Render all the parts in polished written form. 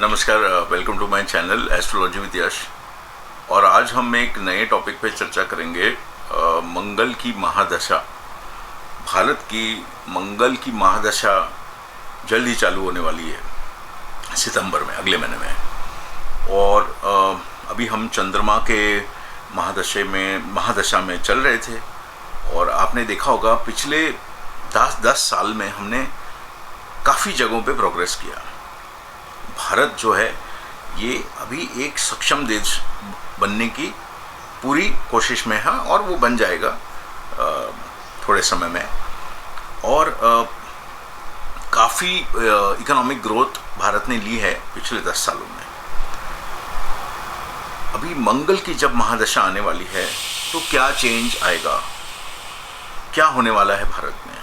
नमस्कार, welcome to my channel astrology with Yash. और आज हम एक नए टॉपिक पे चर्चा करेंगे, मंगल की महादशा। भारत की मंगल की महादशा जल्द ही चालू होने वाली है, सितंबर में, अगले महीने में। और अभी हम चंद्रमा के महादशा में चल रहे थे। और आपने देखा होगा पिछले 10 साल में हमने काफ़ी जगहों पे प्रोग्रेस किया। भारत जो है ये अभी एक सक्षम देश बनने की पूरी कोशिश में है और वो बन जाएगा थोड़े समय में। और काफ़ी इकोनॉमिक ग्रोथ भारत ने ली है पिछले 10 सालों में। अभी मंगल की जब महादशा आने वाली है तो क्या चेंज आएगा, क्या होने वाला है भारत में।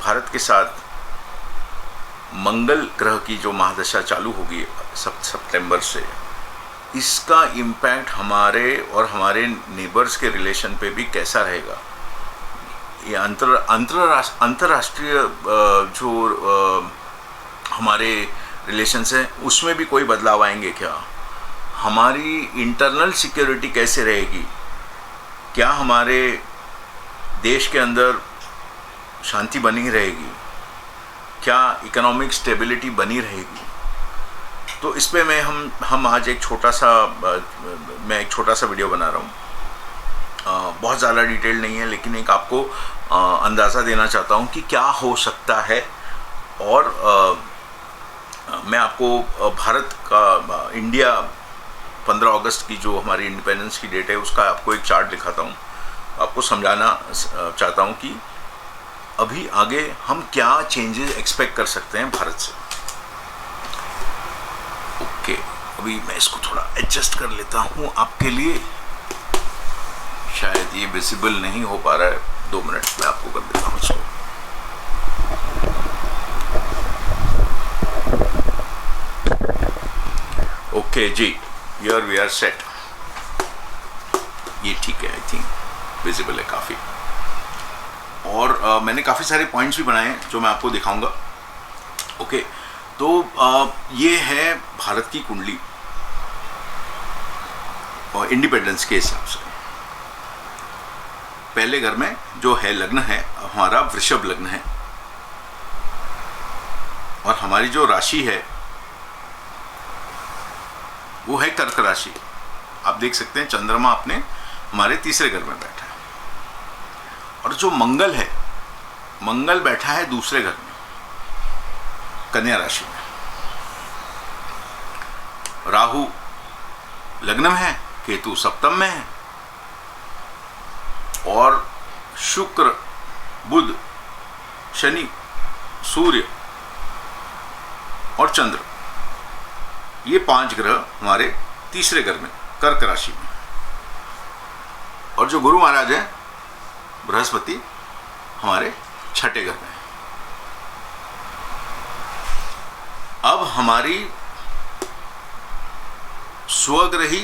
भारत के साथ मंगल ग्रह की जो महादशा चालू होगी सितंबर से, इसका इम्पैक्ट हमारे और हमारे नेबर्स के रिलेशन पे भी कैसा रहेगा। ये अंतर्राष्ट्रीय जो हमारे रिलेशंस हैं उसमें भी कोई बदलाव आएंगे क्या। हमारी इंटरनल सिक्योरिटी कैसे रहेगी, क्या हमारे देश के अंदर शांति बनी रहेगी, क्या इकोनॉमिक स्टेबिलिटी बनी रहेगी। तो इस पे हम आज एक छोटा सा वीडियो बना रहा हूँ। बहुत ज़्यादा डिटेल नहीं है, लेकिन एक आपको अंदाज़ा देना चाहता हूँ कि क्या हो सकता है। और मैं आपको भारत का इंडिया 15 अगस्त की जो हमारी इंडिपेंडेंस की डेट है उसका आपको एक चार्ट दिखाता हूँ। आपको समझाना चाहता हूँ कि अभी आगे हम क्या चेंजेस एक्सपेक्ट कर सकते हैं भारत से। ओके, अभी मैं इसको थोड़ा एडजस्ट कर लेता हूँ आपके लिए। शायद ये विजिबल नहीं हो पा रहा है, 2 मिनट में आपको कर देता हूँ इसको। ओके जी, हियर वी आर सेट। ये ठीक है, आई थिंक विजिबल है काफ़ी। और मैंने काफ़ी सारे पॉइंट्स भी बनाए हैं जो मैं आपको दिखाऊंगा। ओके, तो ये है भारत की कुंडली और इंडिपेंडेंस के हिसाब से। पहले घर में जो है लग्न है हमारा वृषभ लग्न है, और हमारी जो राशि है वो है कर्क राशि। आप देख सकते हैं चंद्रमा अपने हमारे तीसरे घर में बैठा है। और जो मंगल है, मंगल बैठा है दूसरे घर में, कन्या राशि में। राहु लग्न में है, केतु सप्तम में है, और शुक्र, बुध, शनि, सूर्य और चंद्र, ये 5 ग्रह हमारे तीसरे घर में, कर्क राशि में। और जो गुरु महाराज है बृहस्पति, हमारे छठे घर में। अब हमारी स्वग्रही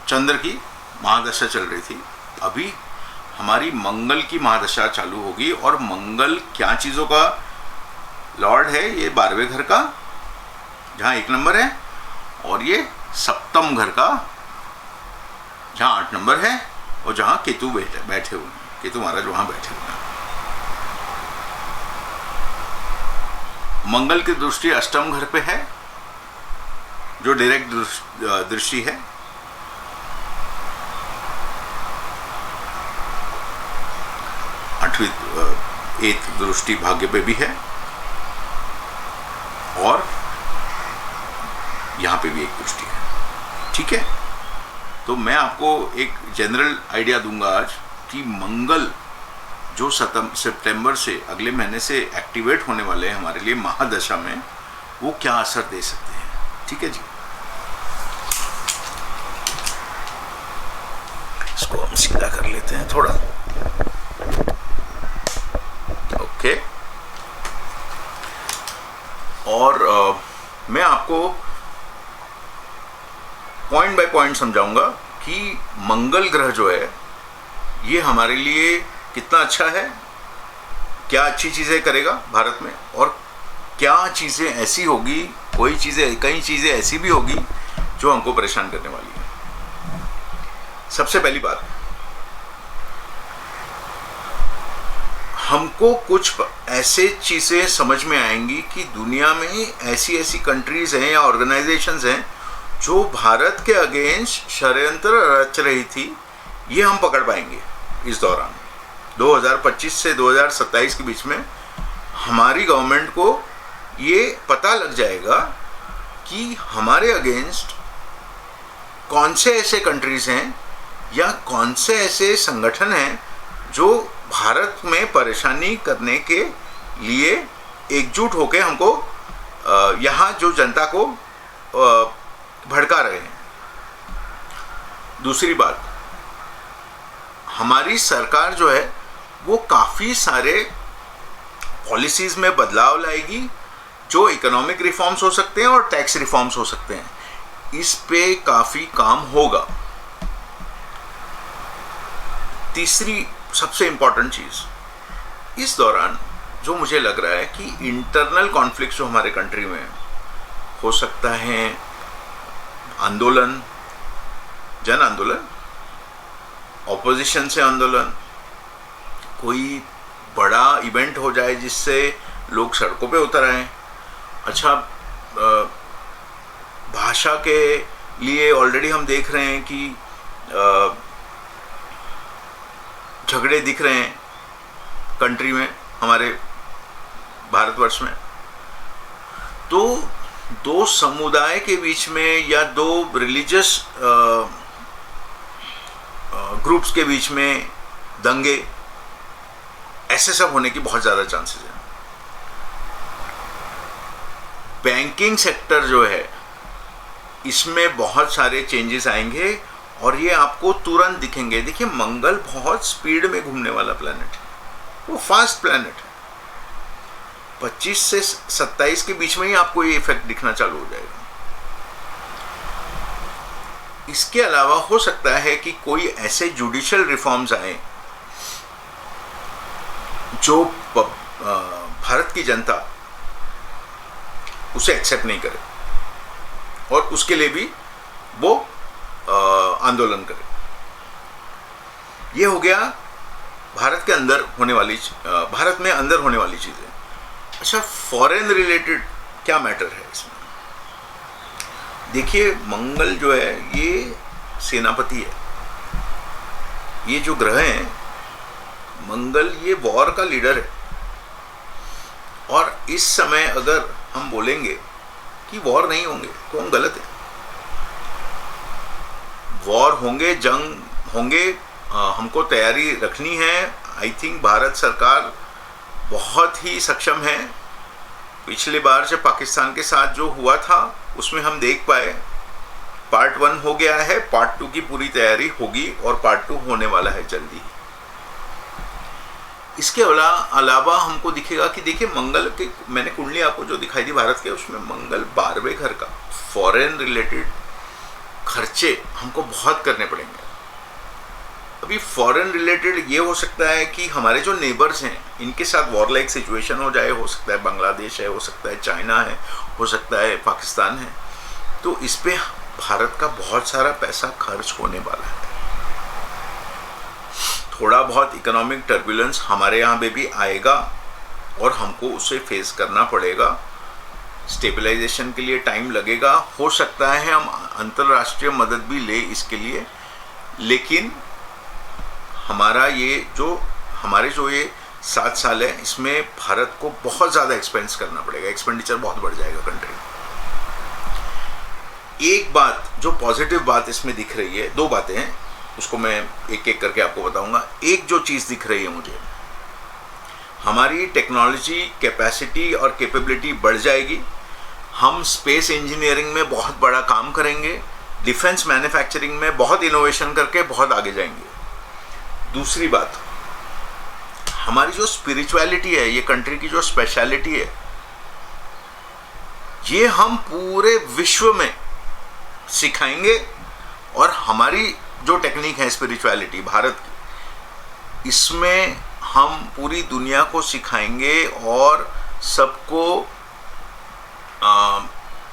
चंद्र की महादशा चल रही थी, अभी हमारी मंगल की महादशा चालू होगी। और मंगल क्या चीज़ों का लॉर्ड है, ये 12वें घर का जहाँ 1 नंबर है, और ये सप्तम घर का जहाँ 8 नंबर है, और जहाँ केतु बैठे हुए हैं, केतु महाराज वहाँ बैठे हुए हैं। मंगल की दृष्टि अष्टम घर पे है, जो डायरेक्ट दृष्टि है। एक दृष्टि भाग्य पे भी है, और यहाँ पे भी एक दृष्टि है। ठीक है, तो मैं आपको एक जनरल आइडिया दूंगा आज कि मंगल जो सितंबर से, अगले महीने से एक्टिवेट होने वाले हैं हमारे लिए महादशा में, वो क्या असर दे सकते हैं। ठीक है जी, इसको हम सीधा कर लेते हैं थोड़ा। ओके, और मैं आपको पॉइंट बाय पॉइंट समझाऊंगा कि मंगल ग्रह जो है ये हमारे लिए कितना अच्छा है, क्या अच्छी चीज़ें करेगा भारत में, और क्या चीज़ें ऐसी होगी कई चीज़ें ऐसी भी होगी जो हमको परेशान करने वाली है। सबसे पहली बात, हमको कुछ ऐसे चीज़ें समझ में आएंगी कि दुनिया में ऐसी ऐसी कंट्रीज़ हैं या ऑर्गेनाइजेशंस हैं जो भारत के अगेंस्ट षड्यंत्र रच रही थी। ये हम पकड़ पाएंगे इस दौरान 2025 से 2027 के बीच में। हमारी गवर्नमेंट को ये पता लग जाएगा कि हमारे अगेंस्ट कौन से ऐसे कंट्रीज़ हैं या कौन से ऐसे संगठन हैं जो भारत में परेशानी करने के लिए एकजुट होकर हमको यहाँ जो जनता को भड़का रहे हैं। दूसरी बात, हमारी सरकार जो है वो काफ़ी सारे पॉलिसीज़ में बदलाव लाएगी, जो इकोनॉमिक रिफॉर्म्स हो सकते हैं और टैक्स रिफॉर्म्स हो सकते हैं। इस पे काफ़ी काम होगा। तीसरी सबसे इम्पॉर्टेंट चीज़, इस दौरान जो मुझे लग रहा है कि इंटरनल कॉन्फ्लिक्ट जो हमारे कंट्री में हो सकता है, आंदोलन, जन आंदोलन, ऑपोजिशन से आंदोलन, कोई बड़ा इवेंट हो जाए जिससे लोग सड़कों पे उतर आएं। अच्छा, भाषा के लिए ऑलरेडी हम देख रहे हैं कि झगड़े दिख रहे हैं कंट्री में, हमारे भारतवर्ष में। तो दो समुदाय के बीच में या दो रिलीजियस ग्रुप्स के बीच में दंगे, ऐसे सब होने की बहुत ज़्यादा चांसेस हैं। बैंकिंग सेक्टर जो है इसमें बहुत सारे चेंजेस आएंगे और ये आपको तुरंत दिखेंगे। देखिए, मंगल बहुत स्पीड में घूमने वाला प्लैनेट है, वो फास्ट प्लैनेट है। 25 से 27 के बीच में ही आपको ये इफेक्ट दिखना चालू हो जाएगा। इसके अलावा हो सकता है कि कोई ऐसे जुडिशियल रिफॉर्म्स आए जो भारत की जनता उसे एक्सेप्ट नहीं करे और उसके लिए भी वो आंदोलन करे। ये हो गया भारत के अंदर होने वाली, भारत में अंदर होने वाली चीज़ें। अच्छा, फॉरेन रिलेटेड क्या मैटर है इसमें? देखिए, मंगल जो है ये सेनापति है। ये जो ग्रह है मंगल, ये वॉर का लीडर है। और इस समय अगर हम बोलेंगे कि वॉर नहीं होंगे तो हम गलत हैं। वॉर होंगे, जंग होंगे, हमको तैयारी रखनी है। आई थिंक भारत सरकार बहुत ही सक्षम है। पिछली बार जब पाकिस्तान के साथ जो हुआ था उसमें हम देख पाए, पार्ट 1 हो गया है, पार्ट 2 की पूरी तैयारी होगी और पार्ट 2 होने वाला है जल्दी ही। इसके अलावा हमको दिखेगा कि देखिए, मंगल के, मैंने कुंडली आपको जो दिखाई दी भारत के, उसमें मंगल 12वें घर का फॉरेन रिलेटेड खर्चे हमको बहुत करने पड़ेंगे। अभी फॉरेन रिलेटेड ये हो सकता है कि हमारे जो नेबर्स हैं इनके साथ वॉर लाइक सिचुएशन हो जाए। हो सकता है बांग्लादेश है, हो सकता है चाइना है, हो सकता है पाकिस्तान है। तो इस पे भारत का बहुत सारा पैसा खर्च होने वाला है। थोड़ा बहुत इकोनॉमिक टर्बुलेंस हमारे यहाँ पे भी आएगा और हमको उसे फेस करना पड़ेगा। स्टेबलाइजेशन के लिए टाइम लगेगा। हो सकता है हम अंतर्राष्ट्रीय मदद भी ले इसके लिए, लेकिन हमारे जो ये 7 साल है इसमें भारत को बहुत ज़्यादा एक्सपेंस करना पड़ेगा। एक्सपेंडिचर बहुत बढ़ जाएगा कंट्री में। एक बात जो पॉजिटिव बात इसमें दिख रही है, 2 बातें हैं, उसको मैं एक एक करके आपको बताऊंगा। एक जो चीज़ दिख रही है मुझे, हमारी टेक्नोलॉजी कैपेसिटी और कैपेबिलिटी बढ़ जाएगी। हम स्पेस इंजीनियरिंग में बहुत बड़ा काम करेंगे, डिफेंस मैन्युफैक्चरिंग में बहुत इनोवेशन करके बहुत आगे जाएंगे। दूसरी बात, हमारी जो स्पिरिचुअलिटी है, ये कंट्री की जो स्पेशलिटी है, ये हम पूरे विश्व में सिखाएंगे। और हमारी जो टेक्निक है स्पिरिचुअलिटी भारत की, इसमें हम पूरी दुनिया को सिखाएंगे और सबको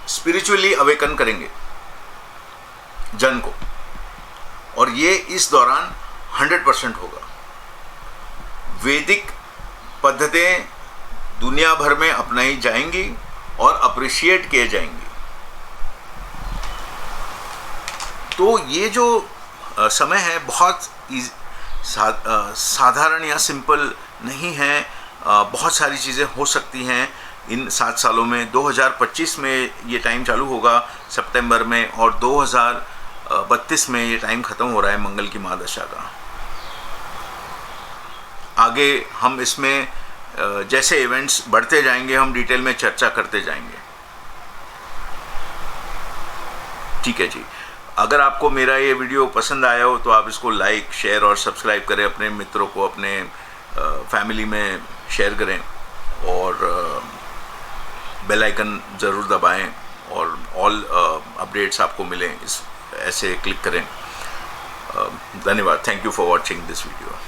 स्पिरिचुअली अवेकन करेंगे जन को, और ये इस दौरान 100% होगा। वैदिक पद्धतियाँ दुनिया भर में अपनाई जाएंगी और अप्रिशिएट किए जाएंगी। तो ये जो समय है बहुत साधारण या सिंपल नहीं है। बहुत सारी चीज़ें हो सकती हैं इन 7 सालों में। 2025 में ये टाइम चालू होगा सितंबर में, और 2032 में ये टाइम ख़त्म हो रहा है मंगल की महादशा का। आगे हम इसमें जैसे इवेंट्स बढ़ते जाएंगे हम डिटेल में चर्चा करते जाएंगे। ठीक है जी, अगर आपको मेरा ये वीडियो पसंद आया हो तो आप इसको लाइक, शेयर और सब्सक्राइब करें, अपने मित्रों को, अपने फैमिली में शेयर करें, और बेल आइकन ज़रूर दबाएं, और ऑल अपडेट्स आपको मिलें इस ऐसे क्लिक करें। धन्यवाद। Thank you for watching this video.